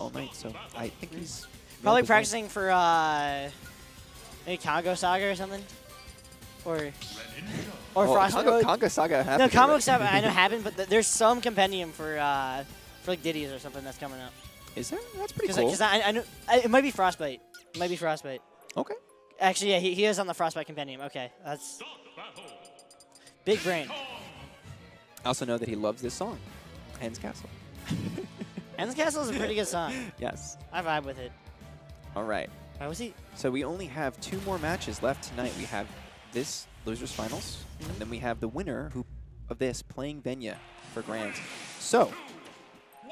all night, so I think he's probably practicing for maybe Congo Saga or something, or Frost. Congo Saga happened. No, Congo Saga I know happened, but there's some compendium for like Diddy's or something that's coming out. Is there? That's pretty cool. Because I know it might be Frostbite. It might be Frostbite. Okay. Actually, yeah, he is on the Frostbite compendium. Okay, that's big brain. I also know that he loves this song, Hen's Castle. Hen's Castle is a pretty good song. Yes. I vibe with it. All right. Why was he? So we only have 2 more matches left tonight. We have this Losers Finals, and then we have the winner of this playing Venya for Grand. So,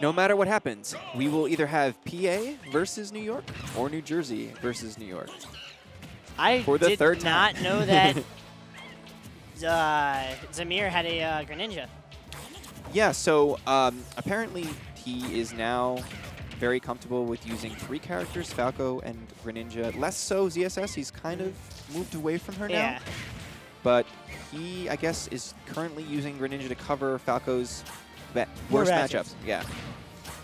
no matter what happens, we will either have PA versus New York or New Jersey versus New York. I for the did third not time. know that Zamir had a Greninja. Yeah, so apparently he is now very comfortable with using 3 characters, Falco and Greninja. Less so ZSS, he's kind of moved away from her now. But he, I guess, is currently using Greninja to cover Falco's worst matchups. Yeah.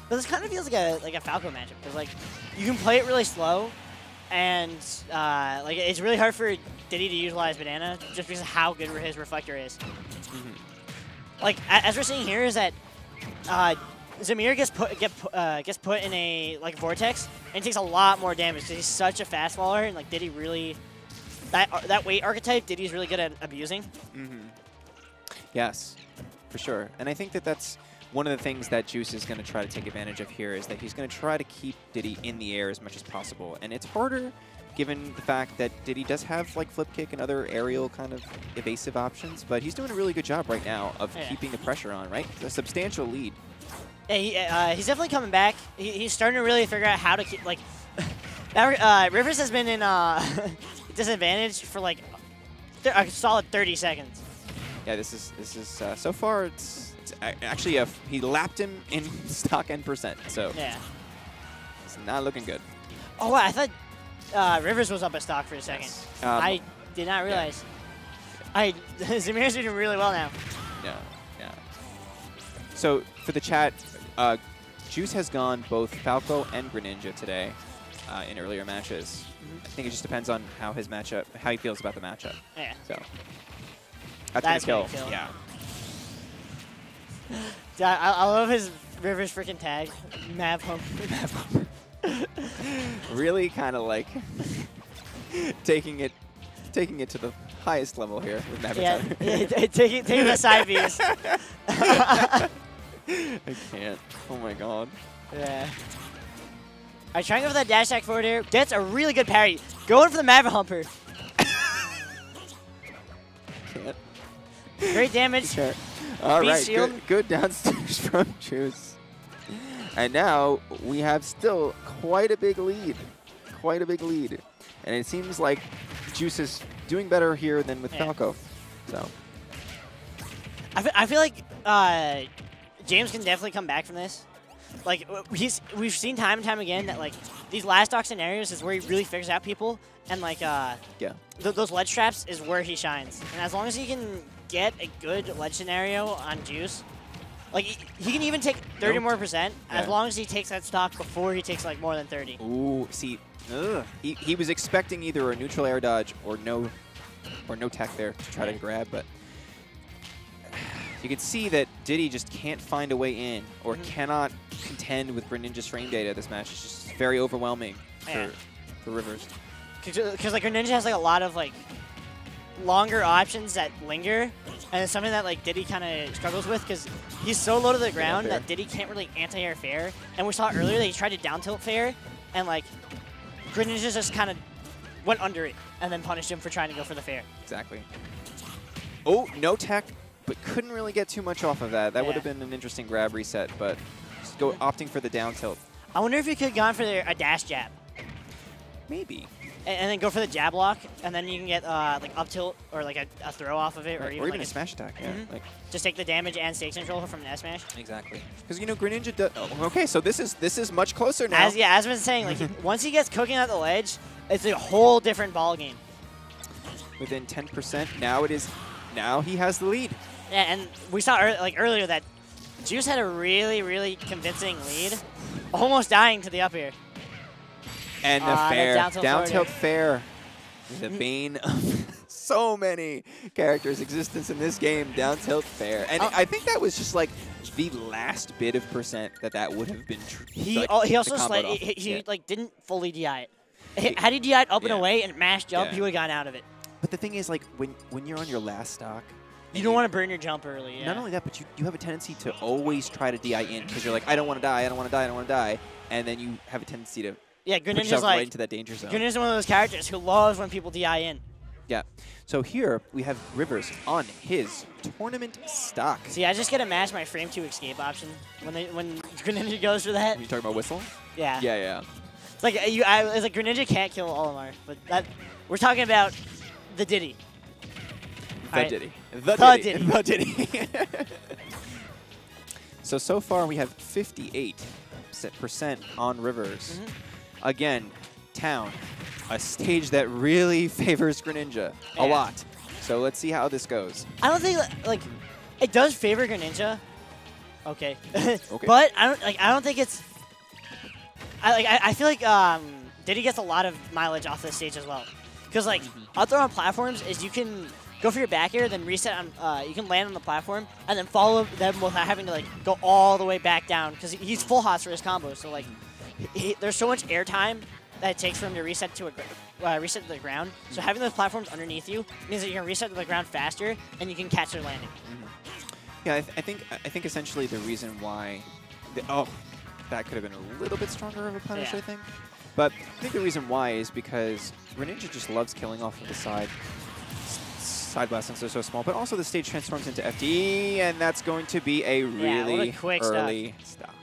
But this kind of feels like a Falco matchup, because like you can play it really slow, and like it's really hard for Diddy to utilize Banana just because of how good his reflector is. Like as we're seeing here is that Zamir gets put in a like vortex and takes a lot more damage because he's such a fast faller, and like Diddy really that weight archetype Diddy's really good at abusing. Yes, for sure. And I think that that's one of the things that Juice is going to try to take advantage of here, is that he's going to try to keep Diddy in the air as much as possible. And it's harder given the fact that Diddy does have like flip kick and other aerial kind of evasive options, but he's doing a really good job right now of keeping the pressure on, right? A substantial lead. Yeah, he's definitely coming back. He's starting to really figure out how to keep, like, Rivers has been in disadvantage for like a solid 30 seconds. Yeah, this is so far it's actually he lapped him in stock and percent, so yeah, it's not looking good. Oh, wow, I thought Rivers was up at stock for a second. Yes. I did not realize. Yeah. Zamir's doing really well now. Yeah. So for the chat, Juice has gone both Falco and Greninja today in earlier matches. I think it just depends on how he feels about the matchup. Yeah. So that's gonna kill. Yeah. I love his Rivers freaking tag, Mav Humper. Really kind of like taking it to the highest level here with Mav. Yeah, taking the side views. I can't. Oh my god. Yeah. Alright, trying to go for that dash attack forward here. Gets a really good parry. Going for the Mav Humper. Can't. Great damage. Sure. All right, good downstairs from Juice. And now we have still quite a big lead. And it seems like Juice is doing better here than with Falco. So I feel like James can definitely come back from this. Like we've seen time and time again that like these last stock scenarios is where he really figures out people, and like those ledge traps is where he shines. And as long as he can get a good ledge scenario on Juice, like he can even take 30 more percent as long as he takes that stock before he takes like more than 30. Ooh, see, he was expecting either a neutral air dodge or no tech there to try to grab, but you can see that Diddy just can't find a way in or cannot contend with Greninja's frame data. This match is just very overwhelming for Rivers. Because like Greninja has like a lot of like longer options that linger, and it's something that like Diddy kind of struggles with because he's so low to the ground that Diddy can't really anti-air fair. And we saw earlier that he tried to down tilt fair, and like Greninja just kind of went under it and then punished him for trying to go for the fair. Exactly. Oh, no tech, but couldn't really get too much off of that. That would have been an interesting grab reset, but just opting for the down tilt. I wonder if he could have gone for a dash jab. Maybe. And then go for the jab block, and then you can get like up tilt or like a throw off of it, or even like a smash attack. Yeah. Like just take the damage and stakes control from an S smash. Exactly. Because Greninja does. Oh, okay, so this is much closer now. As I've been saying, like once he gets cooking at the ledge, it's a whole different ball game. Within 10%, now it is. Now he has the lead. Yeah, and we saw earlier that Juice had a really, really convincing lead, almost dying to the up air. And the fair. Down tilt forward. fair. The bane of so many characters' existence in this game. Down tilt fair. And I think that was just like the last bit of percent that would have been true. He also like didn't fully DI it. Had he DI'd up and away and mash jump, he would have gotten out of it. But the thing is, like, when you're on your last stock, you don't want to burn your jump early. Yeah. Not only that, but you have a tendency to always try to DI in because you're like, I don't want to die, I don't want to die, I don't want to die, and then you have a tendency to put yourself right into that danger zone. Greninja's one of those characters who loves when people DI in. Yeah. So here we have Rivers on his tournament stock. See, I just get to match my frame 2 escape option when Greninja goes for that. Are you talking about whistle? Yeah. Yeah, yeah. It's like it's like Greninja can't kill Olimar, but we're talking about the Diddy. Diddy. The Diddy. So far we have 58% on Rivers. Again, Town, a stage that really favors Greninja a lot. So let's see how this goes. I don't think like it does favor Greninja. Okay. Okay. But I don't think it's. I feel like Diddy gets a lot of mileage off this stage as well. Because like up throw on platforms is you can go for your back air, then reset on. You can land on the platform and then follow them without having to like go all the way back down because he's full hots for his combo. So like there's so much air time that it takes for him to reset to the ground. So having those platforms underneath you means that you can reset to the ground faster and you can catch their landing. Yeah, I think essentially the reason why. That could have been a little bit stronger of a punish, I think. But I think the reason why is because Greninja just loves killing off of the side blast since they're so small. But also the stage transforms into FD, and that's going to be a really early stock.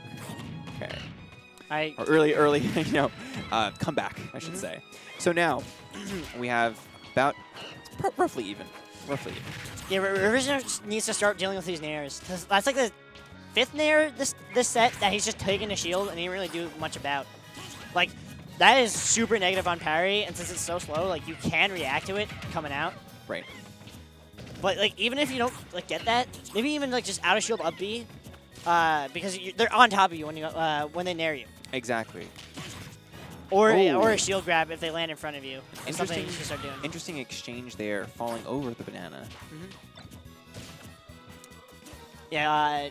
Okay. Or early, you know, comeback, I should say. So now we have about roughly even. Yeah, Rivers needs to start dealing with these nairs. That's like the 5th nair this set that he's just taking a shield and he didn't really do much about. Like, that is super negative on parry, and since it's so slow, like, you can react to it coming out. Right. But, like, even if you don't, like, get that, maybe even, like, just out of shield up B, because they're on top of you when they nair you. Exactly. Or a shield grab if they land in front of you. Something you should start doing. Interesting exchange there, falling over the banana. Yeah,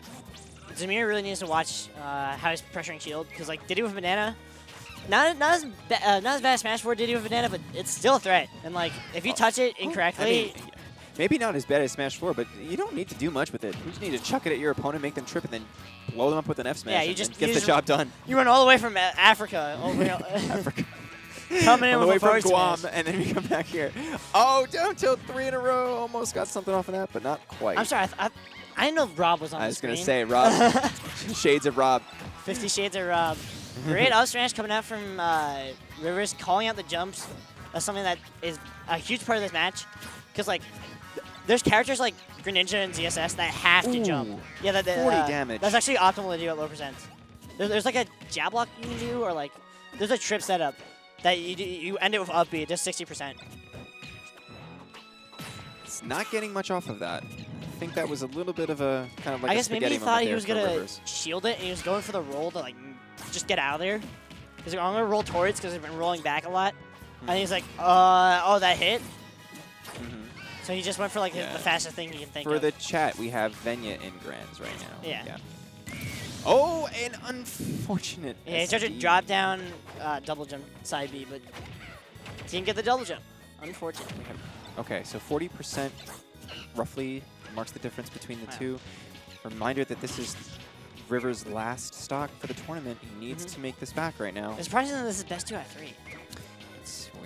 Zamir really needs to watch how he's pressuring shield, because like Diddy with banana, not as bad as Smash 4 Diddy with banana, but it's still a threat. And like if you touch it incorrectly, I mean, maybe not as bad as Smash 4, but you don't need to do much with it. You just need to chuck it at your opponent, make them trip, and then blow them up with an F smash. Yeah, you just get the job done. You run all the way from Africa, coming in all the way from Guam, and then you come back here. Oh, down tilt 3 in a row. Almost got something off of that, but not quite. I'm sorry. I didn't know Rob was on the screen. I was going to say, Rob. Shades of Rob. 50 Shades of Rob. Great up smash coming out from Rivers, calling out the jumps. That's something that is a huge part of this match. Because, like, there's characters like Greninja and ZSS that have to jump. Yeah, 40 damage. That's actually optimal to do at low percent. There's like a jab block you can do, or like, there's a trip setup that you end it with up B, it does 60%. It's not getting much off of that. I think that was a little bit of a kind of like I guess maybe he thought he was going to shield it, and he was going for the roll to like just get out of there. He's like, I'm going to roll towards because he's been rolling back a lot. And he's like, oh, that hit? So he just went for like the fastest thing he can think of. For the chat, we have Venya in Grands right now. Yeah. Oh, an unfortunate Yeah, he tried to drop down double jump side B, but he didn't get the double jump, unfortunately. Okay, so 40% roughly marks the difference between the two. Reminder that this is Rivers' last stock for the tournament. He needs to make this back right now. It's surprising that this is best 2 out of 3.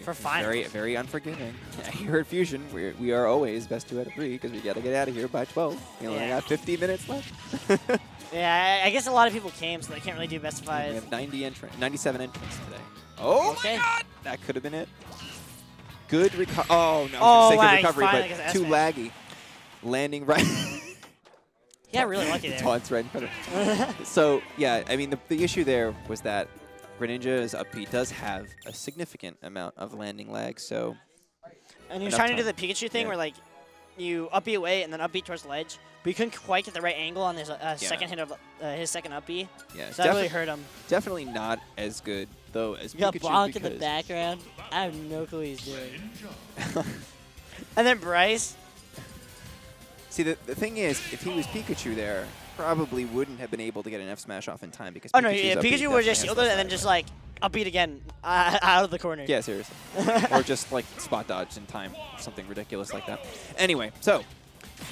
For finals. Very, very unforgiving. Here at Fusion, we are always best 2 out of 3 because we got to get out of here by 12. We only got 50 minutes left. Yeah, I guess a lot of people came, so they can't really do best of 5. We have 97 entrants today. Oh my God! That could have been it. Good recovery. Oh no! Good recovery, but too laggy. Landing right. Yeah, really lucky there. Taunts right in front of. So yeah, I mean the issue there was that Greninja's up B does have a significant amount of landing lag, so. And he was trying to do the Pikachu thing where like you up B away and then up B towards the ledge. But you couldn't quite get the right angle on his second hit of his second up B. Yeah, so that really hurt him. Definitely not as good, though, as you got Pikachu. Bonk in the background. I have no clue what he's doing. And then Bryce. See, the thing is, if he was Pikachu there, probably wouldn't have been able to get an F smash off in time because Pikachu would just shielded and then just like up beat again out of the corner. Yeah, seriously. Or just like spot dodge in time, something ridiculous like that. Anyway, so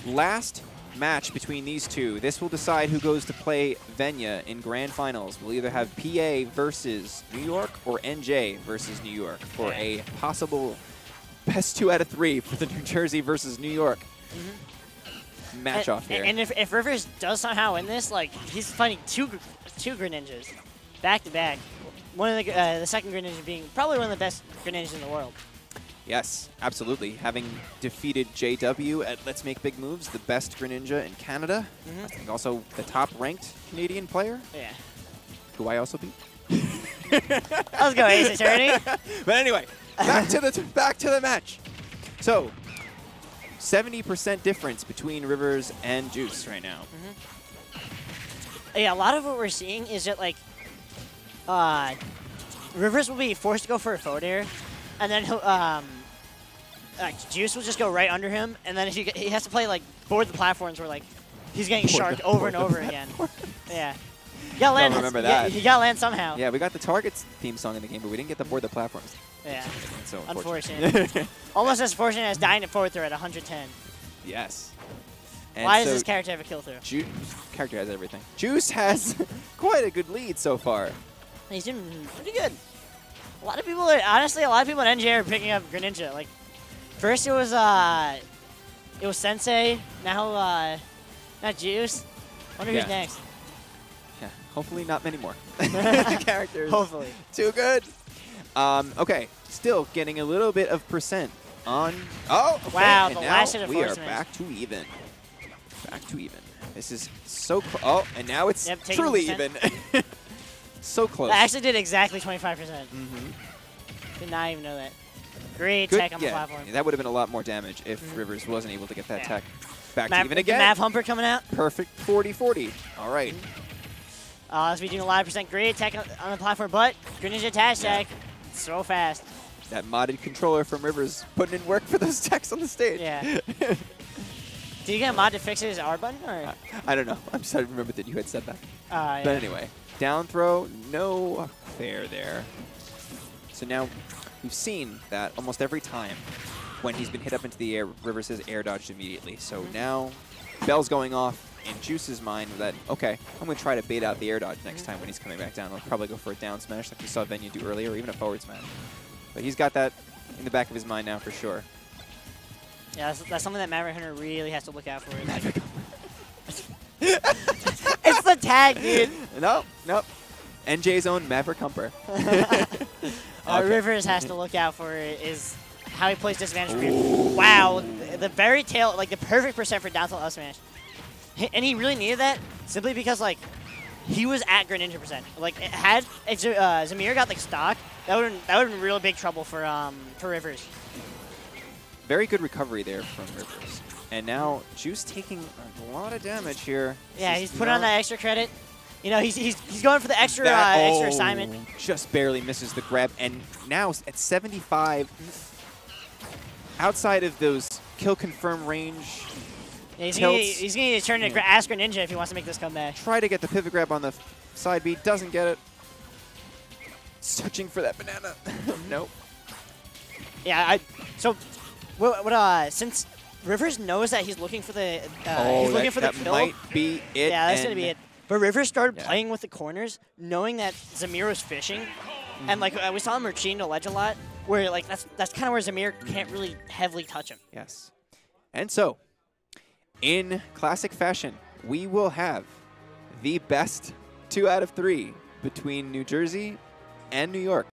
last match between these two. This will decide who goes to play Venya in grand finals. We'll either have PA versus New York or NJ versus New York for a possible best 2 out of 3 for the New Jersey versus New York match off here. And if Rivers does somehow win this, like he's fighting two Greninjas back to back. One of the second Greninja being probably one of the best Greninjas in the world. Yes, absolutely. Having defeated JW at Let's Make Big Moves, the best Greninja in Canada. I think also the top-ranked Canadian player. Yeah. Who I also beat. Let's go, Ace Attorney. But anyway, back to the match. So, 70% difference between Rivers and Juice right now. Yeah, a lot of what we're seeing is that like Rivers will be forced to go for a forward air, and then he'll Juice will just go right under him, and then if he has to play like board the platforms where like he's getting sharked over and over again. Yeah. You gotta land. Remember that. You gotta land somehow. Yeah, we got the Targets theme song in the game, but we didn't get the board the platforms. Yeah. So unfortunate. Almost as fortunate as dying at forward throw at 110. Yes. And why does this character have a kill through? Character has everything. Juice has quite a good lead so far. He's doing pretty good. A lot of people in NJ are picking up Greninja. Like, first it was Sensei. Now Juice. Wonder who's next. Yeah, hopefully not many more characters. Hopefully. Too good. Okay, still getting a little bit of percent on. Oh, okay. Wow! And the now last hit of we are force back to even. Back to even. This is so close. Oh, and now it's truly even. So close. That actually did exactly 25%. Did not even know that. Great tech on the platform. That would have been a lot more damage if Rivers wasn't able to get that tech. Back to even again. Mav Humper coming out. Perfect 40-40. All right. Let's be doing a lot of percent. Great tech on the platform, but Greninja attach tech. So fast. That modded controller from Rivers putting in work for those techs on the stage. Yeah. Did you get a mod to fix his R button? Or? I don't know. I'm just I remembered that you had said that. Yeah. But anyway, down throw, no fair there. So now we've seen that almost every time when he's been hit up into the air, Rivers has air dodged immediately. So now bell's going off in Juice's mind that, okay, I'm going to try to bait out the air dodge next time when he's coming back down. He'll probably go for a down smash like we saw Venya do earlier, or even a forward smash. But he's got that in the back of his mind now for sure. Yeah, that's something that Maverick Hunter really has to look out for. It's the tag, dude. Nope. NJ's own Maverick Humper. Rivers has to look out for is how he plays disadvantage. Wow, the very tail, like the perfect percent for down tilt up smash. And he really needed that simply because like he was at Greninja percent. Like had Zamir got like stock, that would have been real big trouble for Rivers. Very good recovery there from Rivers. And now Juice taking a lot of damage here. Yeah, he's putting on that extra credit. You know, he's going for the extra extra assignment. Just barely misses the grab. And now at 75, outside of those kill confirm range. Yeah, he's going to need to turn to Ask Greninja if he wants to make this comeback. Try to get the pivot grab on the side B. Doesn't get it. Searching for that banana. Nope. Yeah, since Rivers knows that he's looking for the kill. That might be it. Yeah, that's gonna be it. But Rivers started playing with the corners, knowing that Zamir was fishing, and like we saw him retreating to ledge a lot, where like that's kind of where Zamir can't really heavily touch him. Yes, and so in classic fashion, we will have the best 2 out of 3 between New Jersey and New York.